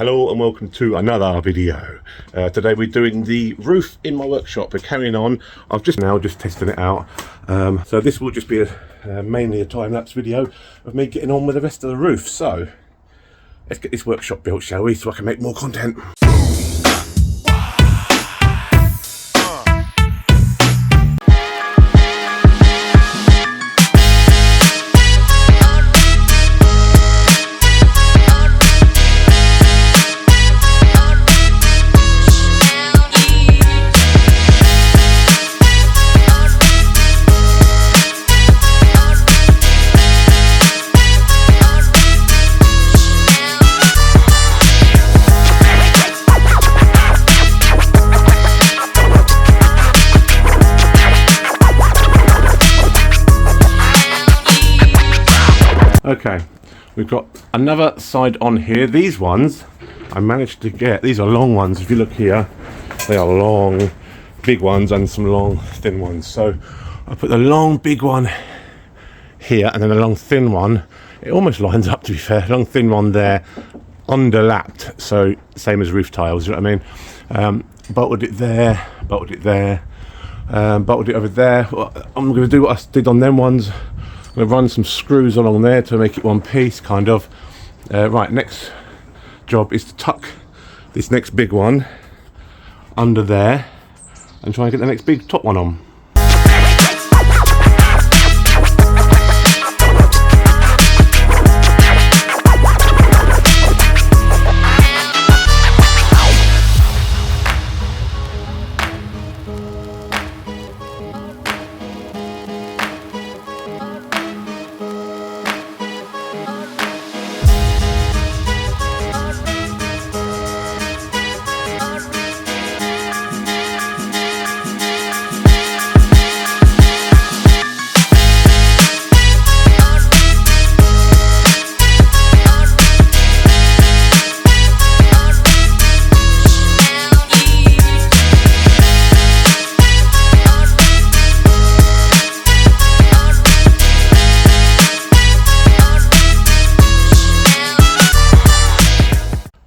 Hello and welcome to another video. Today we're doing the roof in my workshop. We're carrying on. I've just testing it out. So this will just be mainly a time-lapse video of me getting on with the rest of the roof. So let's get this workshop built, shall we, so I can make more content. Okay, we've got another side on here. These ones I managed to get. These are long ones. If you look here, they are long, big ones and some long, thin ones. So I put the long, big one here and then the long, thin one. It almost lines up, to be fair. Long, thin one there, underlapped. So same as roof tiles, you know what I mean? Bolted it there, bolted it there, bolted it over there. I'm going to do what I did on them ones. I'm going to run some screws along there to make it one piece, kind of. Right, next job is to tuck this next big one under there and try and get the next big top one on.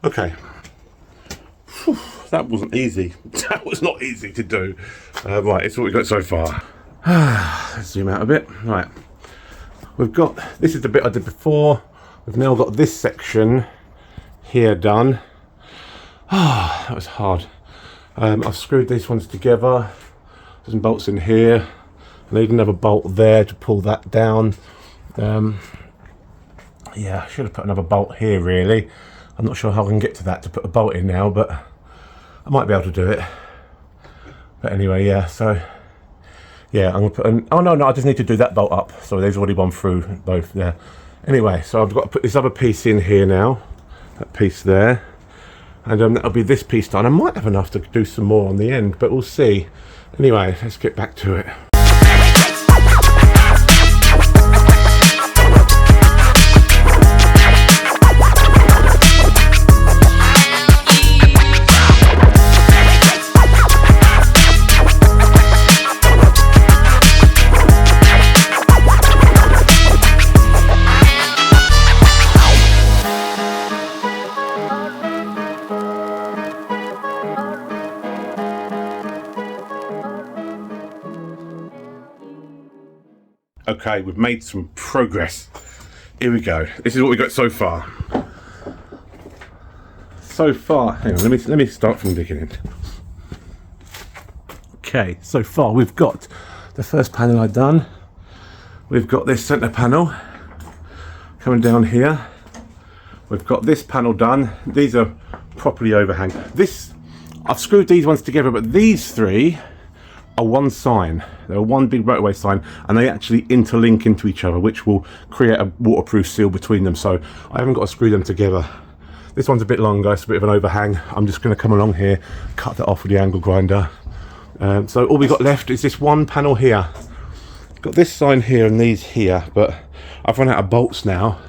Okay, whew, that wasn't easy. That was not easy to do. Right, it's what we've got so far. Let's zoom out a bit. Right, we've got, this is the bit I did before. We've now got this section here done. That was hard. I've screwed these ones together. There's some bolts in here. I need another bolt there to pull that down. Yeah, I should have put another bolt here really. I'm not sure how I can get to that to put a bolt in now, but I might be able to do it. But anyway, yeah, so yeah, I'm gonna put an, oh no, I just need to do that bolt up. So they've already gone through both there. Anyway, so I've got to put this other piece in here now, that piece there, and that'll be this piece done. I might have enough to do some more on the end, but we'll see. Anyway, let's get back to it. Okay, we've made some progress. Here we go. This is what we got so far. So far, hang on, let me start from the beginning. Okay, so far we've got the first panel I've done. We've got this centre panel coming down here. We've got this panel done. These are properly overhang. This, I've screwed these ones together, but these three are one sign. They're one big motorway sign, and they actually interlink into each other, which will create a waterproof seal between them. So I haven't got to screw them together. This one's a bit longer, it's a bit of an overhang. I'm just going to come along here, cut that off with the angle grinder. So all we've got left is this one panel here. Got this sign here and these here, but I've run out of bolts now.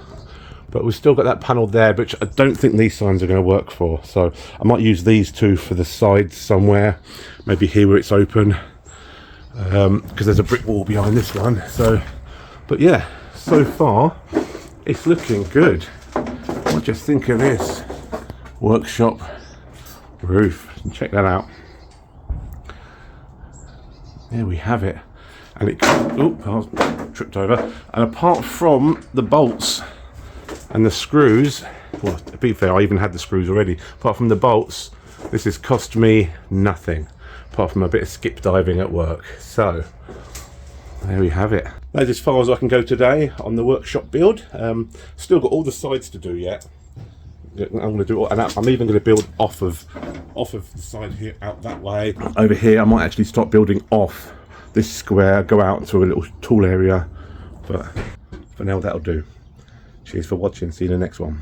But we've still got that panel there, which I don't think these signs are going to work for. So I might use these two for the sides somewhere, maybe here where it's open. Because there's a brick wall behind this one. So, but yeah, so far it's looking good. What do you think of this? workshop roof. Check that out. There we have it. And it, oh, I was tripped over. And apart from the bolts and the screws, well, to be fair, I even had the screws already. Apart from the bolts, this has cost me nothing, apart from a bit of skip diving at work. So there we have it. That's as far as I can go today on the workshop build. Still got all the sides to do yet. I'm going to do it, and I'm even going to build off of the side here, out that way. Over here, I might actually start building off this square, go out to a little tool area. But for now, that'll do. Cheers for watching. See you in the next one.